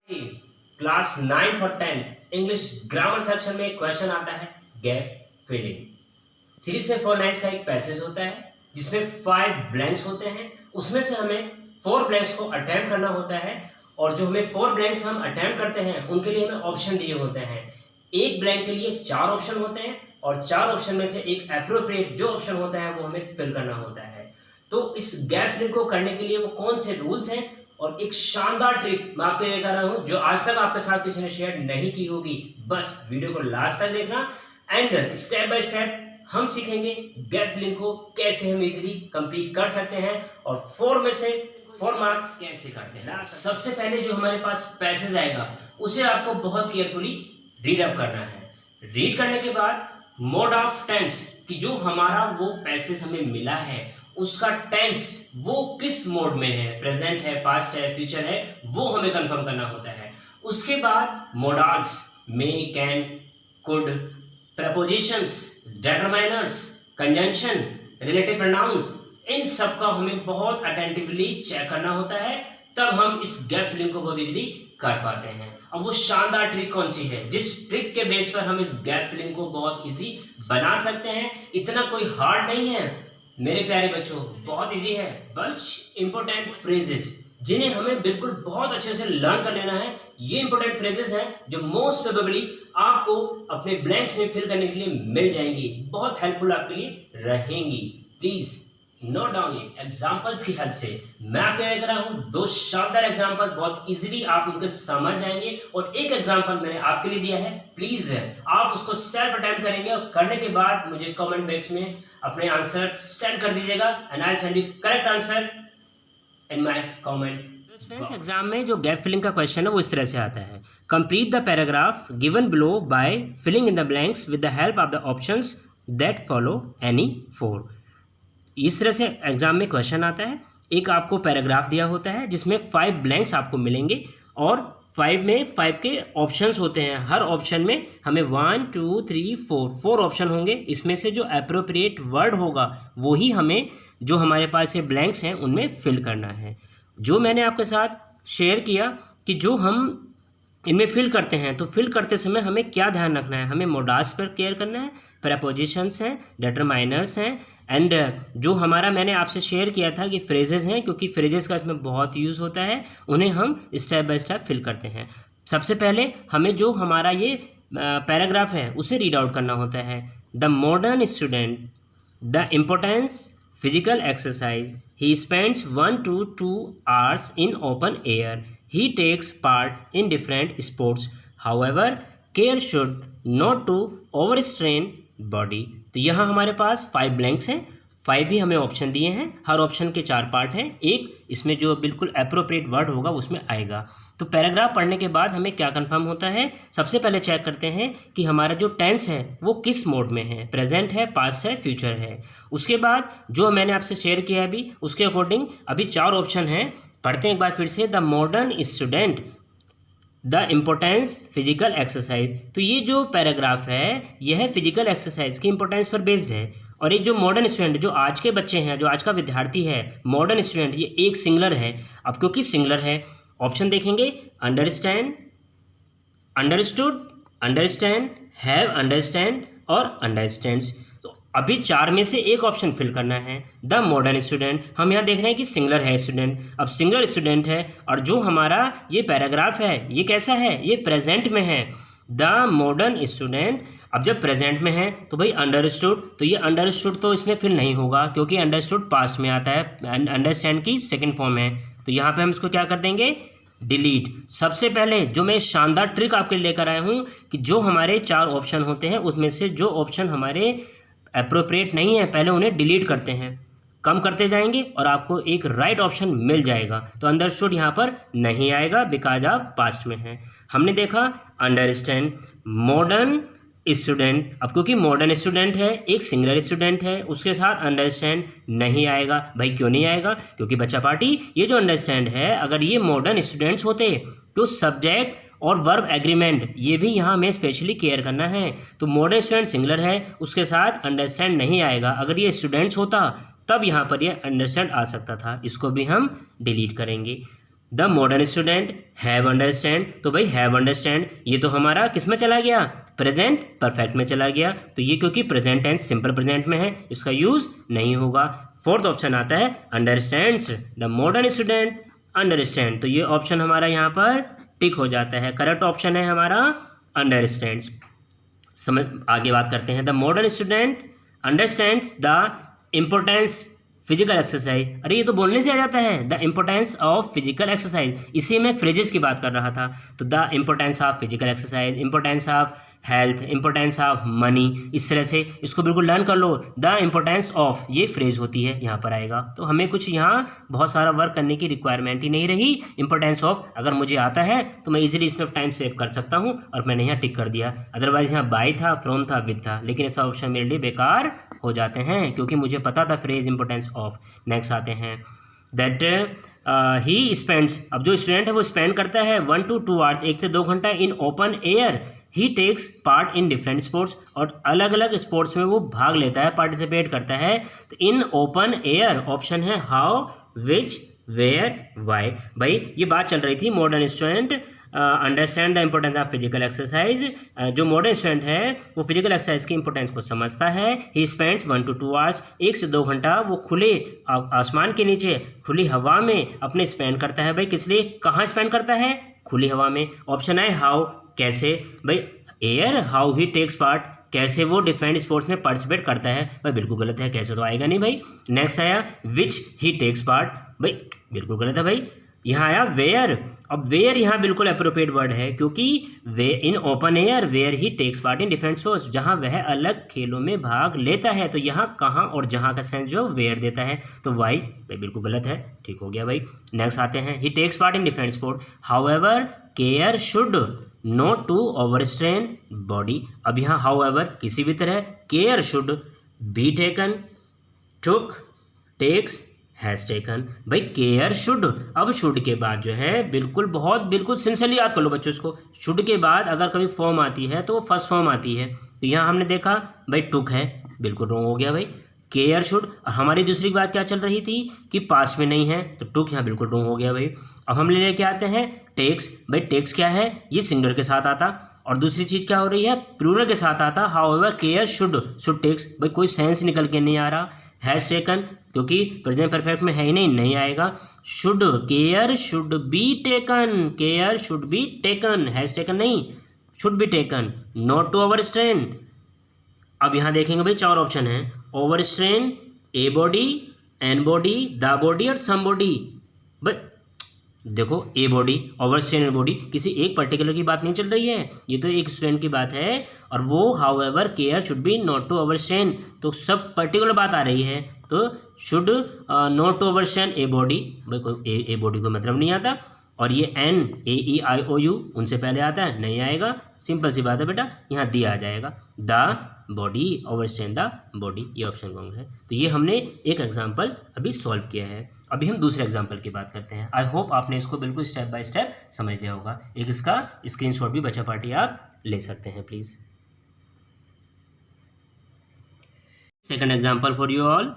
Class 9th और 10th English grammar section में एक क्वेश्चन आता है गैप फिलिंग। 3 से 4 लाइन्स का एक पैसेज होता है जिसमें 5 ब्लैंक्स होते हैं। उसमें से हमें 4 ब्लैंक्स को अटेम्प्ट करना होता है और जो हमें 4 ब्लैंक्स हम अटेम्प्ट करते हैं उनके लिए हमें ऑप्शन दिए होते हैं। एक ब्लैंक के लिए 4 ऑप्शन होते हैं और 4 ऑप्शन में से एक एप्रोप्रिएट जो ऑप्शन होता है वो हमें फिल करना होता है। तो इस गैप फिलिंग को करने के लिए वो कौन से रूल्स हैं और एक शानदार ट्रिक मैं आपके लेकर आया हूं जो आज तक आपके साथ किसी ने शेयर नहीं की होगी। बस वीडियो को लास्ट तक देखना एंड स्टेप बाय स्टेप हम सीखेंगे गैप फिलिंग को कैसे हम इजीली कंप्लीट कर सकते हैं और 4 में से 4 मार्क्स कैसे करते हैं। सबसे पहले जो हमारे पास पैसेज आएगा उसे आपको बहुत केयरफुली रीड अप करना है। रीड करने के बाद मोड ऑफ टेंस कि जो हमारा वो पैसेज हमें मिला है उसका टेंस वो किस मोड में है, प्रेजेंट है, पास्ट है, फ्यूचर है, वो हमें कंफर्म करना होता है। उसके बाद मोडाल्स में, can, could, prepositions, determiners, conjunction, relative pronouns, इन सब का हमें बहुत अटेंटिवली चेक करना होता है, तब हम इस गैप फिलिंग को बहुत इजीली कर पाते हैं। अब वो शानदार ट्रिक कौन सी है जिस ट्रिक के बेस पर हम इस गैप फिलिंग को बहुत इजी बना सकते हैं। इतना कोई हार्ड नहीं है मेरे प्यारे बच्चों, बहुत इजी है। बस इंपॉर्टेंट फ्रेजेस जिन्हें हमें बिल्कुल बहुत अच्छे से लर्न कर लेना है। ये इंपॉर्टेंट फ्रेजेस हैं जो मोस्ट प्रोबेबली आपको अपने ब्लैंक्स में फिल करने के लिए मिल जाएंगी, बहुत हेल्पफुल आपके लिए रहेंगी। प्लीज नोट डाउन ये एग्जांपल्स की हेल्प से मैं आपके लेकर आया हूँ 2 शानदार एग्जांपल्स, बहुत इजीली आप उनके समझ जाएंगे। और एक एग्जांपल मैंने आपके लिए दिया है, प्लीज आप उसको सेल्फ अटेम्प्ट करेंगे और करने के बाद मुझे कमेंट बॉक्स में अपने आंसर सेंड कर दीजिएगा and I will send you correct answer in my comment. Friends, exam में जो गैप फिलिंग का क्वेश्चन है वो इस तरह से आता है, complete the paragraph given below by filling in the blanks with the help of the options that follow any 4। इस तरह से एग्जाम में क्वेश्चन आता है। एक आपको पैराग्राफ दिया होता है जिसमें 5 ब्लैंक्स आपको मिलेंगे और 5 में 5 के ऑप्शंस होते हैं। हर ऑप्शन में हमें 1 2 3 4 ऑप्शन होंगे। इसमें से जो अप्रोप्रिएट वर्ड होगा वही हमें जो हमारे पास ये ब्लैंक्स हैं उनमें फिल करना है। जो मैंने आपके साथ शेयर किया कि जो हम इनमें फिल करते हैं तो फिल करते समय हमें क्या ध्यान रखना है, हमें मोडास पर केयर करना है, प्रपोजिशंस हैं, डिटरमाइनर्स हैं एंड जो हमारा मैंने आपसे शेयर किया था कि फ्रेजेस हैं, क्योंकि फ्रेजेस का इसमें बहुत यूज़ होता है, उन्हें हम स्टेप बाय स्टेप फिल करते हैं। सबसे पहले हमें जो हमारा ये पैराग्राफ है उसे रीड आउट करना होता है। The modern student, the importance physical exercise, he spends 1 to 2 hours in open air. He takes part in different sports. However, care should not to overstrain body. तो यहाँ हमारे पास 5 ब्लैंक्स हैं, 5 ही हमें ऑप्शन दिए हैं। हर ऑप्शन के 4 पार्ट हैं, एक इसमें जो बिल्कुल अप्रोप्रिएट वर्ड होगा उसमें आएगा। तो पैराग्राफ पढ़ने के बाद हमें क्या कंफर्म होता है, सबसे पहले चेक करते हैं कि हमारा जो टेंस है वो किस मोड में है, प्रेजेंट है, पास्ट है, फ्यूचर है। उसके बाद जो मैंने आपसे शेयर किया अभी उसके अकॉर्डिंग अभी 4 ऑप्शन हैं। पढ़ते हैं एक बार फिर से। The modern student, the importance physical exercise. तो ये जो पैराग्राफ है यह फिजिकल एक्सरसाइज की इंपॉर्टेंस पर बेस्ड है। और एक जो मॉडर्न स्टूडेंट, जो आज के बच्चे हैं, जो आज का विद्यार्थी है, मॉडर्न स्टूडेंट, ये एक सिंगुलर है। अब क्योंकि सिंगुलर है ऑप्शन देखेंगे, understand, understood, understand, have understand और अंडरस्टैंड्स। अभी 4 में से एक ऑप्शन फिल करना है, द मॉडर्न स्टूडेंट। हम यहाँ देख रहे हैं कि सिंगुलर है स्टूडेंट, अब सिंगुलर स्टूडेंट है और जो हमारा ये पैराग्राफ है ये कैसा है, ये प्रेजेंट में है, द मॉडर्न स्टूडेंट। अब जब प्रेजेंट में है तो भाई अंडरस्टूड, तो ये अंडरस्टूड तो इसमें फिल नहीं होगा क्योंकि अंडरस्टूड पास्ट में आता है, अंडरस्टैंड की सेकेंड फॉर्म है। तो यहाँ पर हम इसको क्या कर देंगे, डिलीट। सबसे पहले जो मैं शानदार ट्रिक आपके लेकर आया हूँ कि जो हमारे 4 ऑप्शन होते हैं उसमें से जो ऑप्शन हमारे अप्रोप्रिएट नहीं है पहले उन्हें डिलीट करते हैं, कम करते जाएंगे और आपको एक राइट ऑप्शन मिल जाएगा। तो अंडरस्टूड यहाँ पर नहीं आएगा बिकॉज ऑफ पास्ट में है। हमने देखा अंडरस्टैंड, मॉडर्न स्टूडेंट। अब क्योंकि मॉडर्न स्टूडेंट है, एक सिंगुलर स्टूडेंट है, उसके साथ अंडरस्टैंड नहीं आएगा। भाई क्यों नहीं आएगा, क्योंकि बच्चा पार्टी ये जो अंडरस्टैंड है अगर ये मॉडर्न स्टूडेंट्स होते तो सब्जेक्ट और वर्ब एग्रीमेंट ये भी यहाँ हमें स्पेशली केयर करना है। तो मॉडर्न स्टूडेंट सिंगुलर है, उसके साथ अंडरस्टैंड नहीं आएगा। अगर ये स्टूडेंट्स होता तब यहाँ पर ये अंडरस्टैंड आ सकता था, इसको भी हम डिलीट करेंगे। The modern student have understand, तो भाई हैव अंडरस्टैंड ये तो हमारा किस में चला गया, प्रेजेंट परफेक्ट में चला गया, तो ये क्योंकि प्रेजेंट टेंस सिंपल प्रेजेंट में है इसका यूज नहीं होगा। फोर्थ ऑप्शन आता है understands, the modern student understand, तो ये ऑप्शन हमारा यहाँ पर टिक हो जाता है, करेक्ट ऑप्शन है हमारा अंडरस्टैंड्स। समझ आगे बात करते हैं, the modern student understands the importance physical exercise, अरे ये तो बोलने से आ जाता है, the importance of physical exercise, इसी में फ्रेजेस की बात कर रहा था, तो the importance of physical exercise, importance of health, importance of money, इस तरह से इसको बिल्कुल लर्न कर लो। द इम्पोर्टेंस ऑफ ये फ्रेज होती है यहाँ पर आएगा, तो हमें कुछ यहाँ बहुत सारा वर्क करने की रिक्वायरमेंट ही नहीं रही। इम्पोर्टेंस ऑफ अगर मुझे आता है तो मैं इजीली इसमें टाइम सेव कर सकता हूँ और मैंने यहाँ टिक कर दिया, अदरवाइज यहाँ बाय था, फ्रॉम था, विद था, लेकिन ऐसा ऑप्शन मेरे लिए बेकार हो जाते हैं क्योंकि मुझे पता था फ्रेज इम्पोर्टेंस ऑफ। नेक्स्ट आते हैं दैट ही स्पेंड्स, अब जो स्टूडेंट है वो स्पेंड करता है 1 to 2 आवर्स, 1 से 2 घंटा in open air, he takes part in different sports, और अलग अलग स्पोर्ट्स में वो भाग लेता है, पार्टिसिपेट करता है। तो इन ओपन एयर ऑप्शन है हाउ, विच, वेयर, वाई। भाई ये बात चल रही थी modern student understand the importance of physical exercise, जो मॉडर्न स्टूडेंट है वो फिजिकल एक्सरसाइज की इंपॉर्टेंस को समझता है। ही स्पेंड्स 1 to 2 आवर्स, 1 से 2 घंटा वो खुले आसमान के नीचे खुली हवा में अपने स्पेंड करता है। भाई किस लिए, कहाँ स्पेंड करता है, खुली हवा में। ऑप्शन है हाउ, कैसे, भाई air, how he takes part, कैसे वो डिफरेंट स्पोर्ट्स में पार्टिसिपेट करता है, भाई बिल्कुल गलत है, कैसे तो आएगा नहीं भाई। नेक्स्ट आया विच ही टेक्स पार्ट, भाई बिल्कुल गलत है भाई। यहाँ आया वेयर, अब वेयर यहाँ बिल्कुल अप्रोप्रिएट वर्ड है क्योंकि वे in open air where he takes part in different sports, जहाँ वह अलग खेलों में भाग लेता है, तो यहाँ कहाँ और जहाँ का सेंस जो वेयर देता है, तो वाई बिल्कुल गलत है, ठीक हो गया भाई। नेक्स्ट आते हैं he takes part in different sport, however care should not to overstrain body, अब यहाँ हाउएवर किसी भी तरह, care should be taken, took, takes, has taken, भाई केयर शुड, अब शुड के बाद जो है बिल्कुल बहुत बिल्कुल सिंसियरली याद कर लो बच्चों इसको, शुड के बाद अगर कभी फॉर्म आती है तो वो फर्स्ट फॉर्म आती है, तो यहाँ हमने देखा भाई टुक है, बिल्कुल रॉन्ग हो गया भाई। केयर शुड, और हमारी दूसरी बात क्या चल रही थी कि पास में नहीं है, तो टुक यहाँ बिल्कुल रॉन्ग हो गया भाई। अब हम लेके आते हैं टेक्स, भाई टेक्स क्या है, ये सिंगुलर के साथ आता, और दूसरी चीज़ क्या हो रही है, प्लूरल के साथ आता, हाउएवर केयर शुड टेक्स, भाई कोई सेंस निकल के नहीं आ रहा। हैज टेकन क्योंकि प्रेजेंट परफेक्ट में है ही नहीं आएगा। Should, care should be taken, care should be taken, has taken नहीं, should be taken. Not to overstrain, अब यहाँ देखेंगे भाई 4 ऑप्शन है, overstrain, a body, an body, the body और सम बॉडी। बट देखो ए बॉडी, ओवरस्ट्रेन बॉडी, किसी एक पर्टिकुलर की बात नहीं चल रही है, ये तो एक स्टूडेंट की बात है, और वो however care should be not to overstrain, तो सब पर्टिकुलर बात आ रही है, तो should not to overstrain a body, भाई कोई ए बॉडी को मतलब नहीं आता, और ये N, A E I O you उनसे पहले आता है, नहीं आएगा, सिंपल सी बात है बेटा, यहाँ दी आ जाएगा, the body, overstrain the body, ये ऑप्शन रॉन्ग है। तो ये हमने एक एग्जाम्पल अभी सॉल्व किया है। अभी हम दूसरे एग्जाम्पल की बात करते हैं। आई होप आपने इसको बिल्कुल स्टेप बाय स्टेप समझ लिया होगा। एक इसका स्क्रीनशॉट भी बच्चा पार्टी आप ले सकते हैं please. Second example for you all.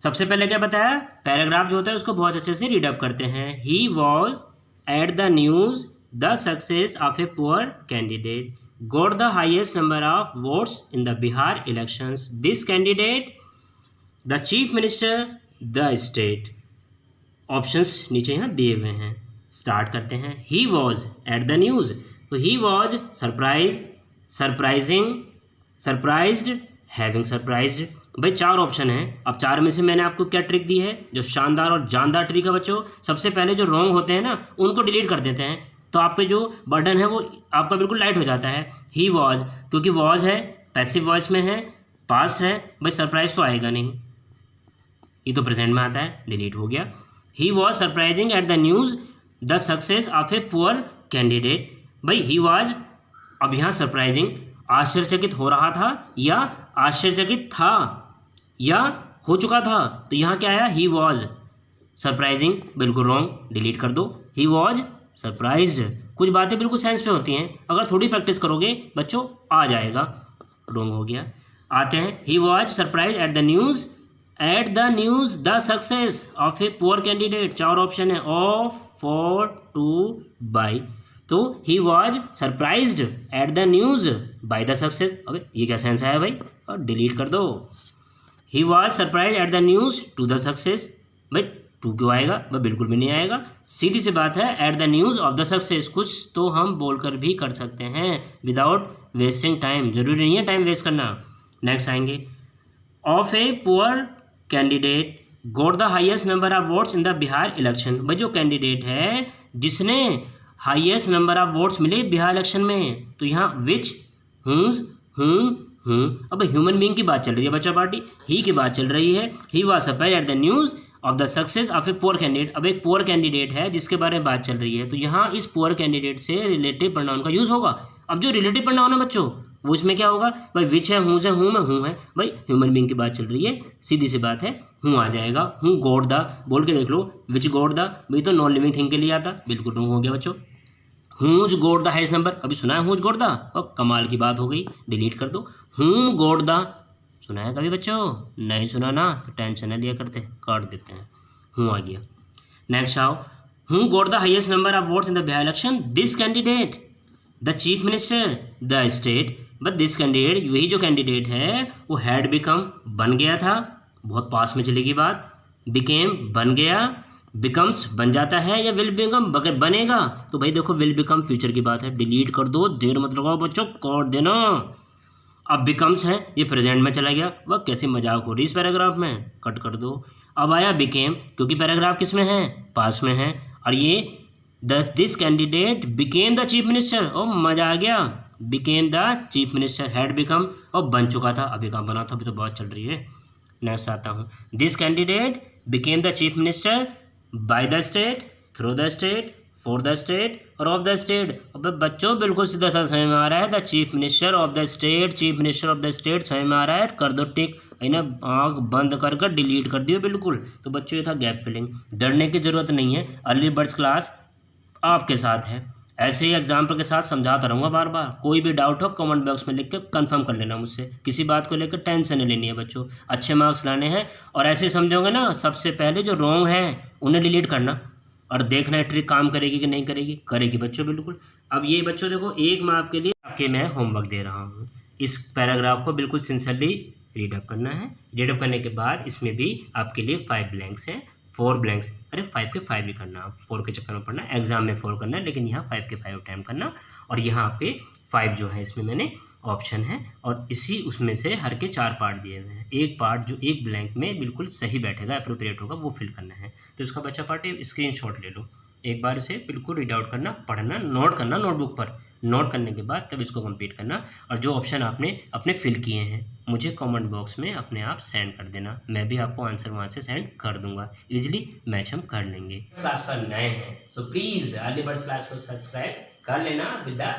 सबसे पहले क्या बताया, पैराग्राफ जो होता है उसको बहुत अच्छे से रीड अप करते हैं। He was at the news the success of a poor candidate got the highest number of votes in the Bihar elections. This candidate, the chief minister, the state. Options नीचे यहाँ दिए हुए हैं। Start करते हैं। He was at the news, तो he was surprised, surprising, surprised, having surprised। भाई 4 option है। अब 4 में से मैंने आपको क्या ट्रिक दी है, जो शानदार और जानदार ट्रिक है बच्चों। सबसे पहले जो रॉन्ग होते हैं ना उनको डिलीट कर देते हैं, तो आप पे जो बर्डन है वो आपका बिल्कुल लाइट हो जाता है। ही वॉज, क्योंकि वॉज है, पैसिव वॉइस में है, पास्ट है, भाई सरप्राइज तो आएगा नहीं, ये तो प्रेजेंट में आता है, डिलीट हो गया। He was surprising eight the news the success of a poor candidate. भाई ही वॉज, अब यहाँ सरप्राइजिंग, आश्चर्यचकित हो रहा था या आश्चर्यचकित था या हो चुका था, तो यहाँ क्या आया, ही वॉज सरप्राइजिंग, बिल्कुल रॉन्ग, डिलीट कर दो। ही वॉज सरप्राइज्ड, कुछ बातें बिल्कुल सेंस पे होती हैं, अगर थोड़ी प्रैक्टिस करोगे बच्चों आ जाएगा, रॉन्ग हो गया। आते हैं, ही was surprise at the news the success of a poor candidate. 4 option है, ऑफ, for to buy। तो he was surprised eight the news by the success. अबे ये क्या सेंस आया भाई, और डिलीट कर दो। He was surprise at the news to the success. भाई टू क्यों आएगा, भाई बिल्कुल भी नहीं आएगा, सीधी सी बात है, eight the news of the success. कुछ तो हम बोलकर भी कर सकते हैं विदाउट वेस्टिंग टाइम, जरूरी नहीं है टाइम वेस्ट करना। नेक्स्ट आएंगे, of a poor candidate got the highest number of votes in the Bihar election. भाई जो कैंडिडेट है जिसने हाईएस्ट नंबर ऑफ वोट्स मिले बिहार इलेक्शन में, तो यहाँ विच, हुज, अब ह्यूमन बीइंग की बात चल रही है बच्चा पार्टी, ही की बात चल रही है। He was surprised eight the news of the success of a poor candidate. अब एक पुअर कैंडिडेट है जिसके बारे में बात चल रही है, तो यहाँ इस पुअर कैंडिडेट से रिलेटिव प्रोनाउन का यूज़ होगा। अब जो रिलेटिव प्रोनाउन है बच्चों, वो इसमें क्या होगा, भाई विच है, हुज है, हूँ में हूँ है, भाई ह्यूमन बीइंग की बात चल रही है, सीधी सी बात है, हूँ आ जाएगा। हूँ गॉट द बोल के देख लो, विच गॉट द, भाई तो नॉन लिविंग थिंग के लिए आता, बिल्कुल रॉन्ग हो गया बच्चों। Who's got the highest number, अभी सुना है हूज गॉट द, और कमाल की बात हो गई, डिलीट कर दो। हूँ गॉट द सुना है कभी बच्चों, नहीं सुना ना तो टेंशन न लिया करते, काट देते हैं, हूँ आ गया। नेक्स्ट आओ, हूँ got the highest number of votes in the Bihar election, this candidate the chief minister the state. But this candidate, वही जो कैंडिडेट है वो हैड बिकम बन गया था, बहुत पास में चलेगी बात, बिकेम बन गया, बिकम्स बन जाता है, या विल बिकम बनेगा। तो भाई देखो विल बिकम फ्यूचर की बात है, डिलीट कर दो, देर मत लगाओ बच्चों, काट देना। अब बिकम्स है, ये प्रेजेंट में चला गया, वह कैसी मजाक हो रही इस पैराग्राफ में, कट कर दो। अब आया बिकेम, क्योंकि पैराग्राफ किस में है, पास में है, और ये this candidate became the chief minister, और मजा आ गया, became the chief minister, had become और बन चुका था, अभी कहाँ बना था, अभी तो बात चल रही है। नेक्स्ट आता हूँ, this candidate became the chief minister by the state, through the state, for the state और ऑफ द स्टेट। अब बच्चों बिल्कुल सीधा सा समझ में आ रहा है, the chief minister of the state, chief minister of the state समझ में आ रहा है, कर दो टिक, है ना, आँख बंद कर कर डिलीट कर दियो बिल्कुल। तो बच्चों ये था गैप फिलिंग, डरने की ज़रूरत नहीं है, अर्ली बर्ड्स क्लास आपके साथ है, ऐसे ही एग्जाम्पल के साथ समझाता रहूँगा बार बार। कोई भी डाउट हो कमेंट बॉक्स में लिख के कंफर्म कर लेना मुझसे, किसी बात को लेकर टेंशन नहीं लेनी है बच्चों, अच्छे मार्क्स लाने हैं। और ऐसे समझोगे ना, सबसे पहले जो रॉन्ग है उन्हें डिलीट करना, और देखना है ट्रिक काम करेगी कि नहीं करेगी, करेगी बच्चों बिल्कुल। अब ये बच्चों देखो, एक मार्क के लिए आपके मैं होमवर्क दे रहा हूँ, इस पैराग्राफ को बिल्कुल सिंसियरली रीडअप करना है। रीडअप करने के बाद इसमें भी आपके लिए 5 ब्लैंक्स हैं, 4 ब्लैंक्स, अरे 5 के 5 भी करना, आप 4 के चक्कर में पढ़ना, एग्जाम में 4 करना है, लेकिन यहाँ 5 के 5 टाइम करना। और यहाँ आपके 5 जो है इसमें मैंने ऑप्शन है, और इसी उसमें से हर के 4 पार्ट दिए हुए हैं, एक पार्ट जो एक ब्लैंक में बिल्कुल सही बैठेगा, अप्रोप्रिएट होगा, वो फिल करना है। तो इसका बच्चा पार्ट स्क्रीनशॉट ले लो, एक बार इसे बिल्कुल रीड आउट करना, पढ़ना, नोट करना नोटबुक पर, नोट करने के बाद तब इसको कंप्लीट करना। और जो ऑप्शन आपने अपने फिल किए हैं मुझे कमेंट बॉक्स में अपने आप सेंड कर देना, मैं भी आपको आंसर वहाँ से सेंड कर दूंगा, इजीली मैच हम कर लेंगे। क्लास पर नए हैं so please early birds class को सब्सक्राइब कर लेना with the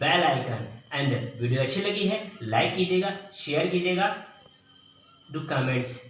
bell icon. And video अच्छी लगी है लाइक कीजिएगा, शेयर कीजिएगा, डू कमेंट्स।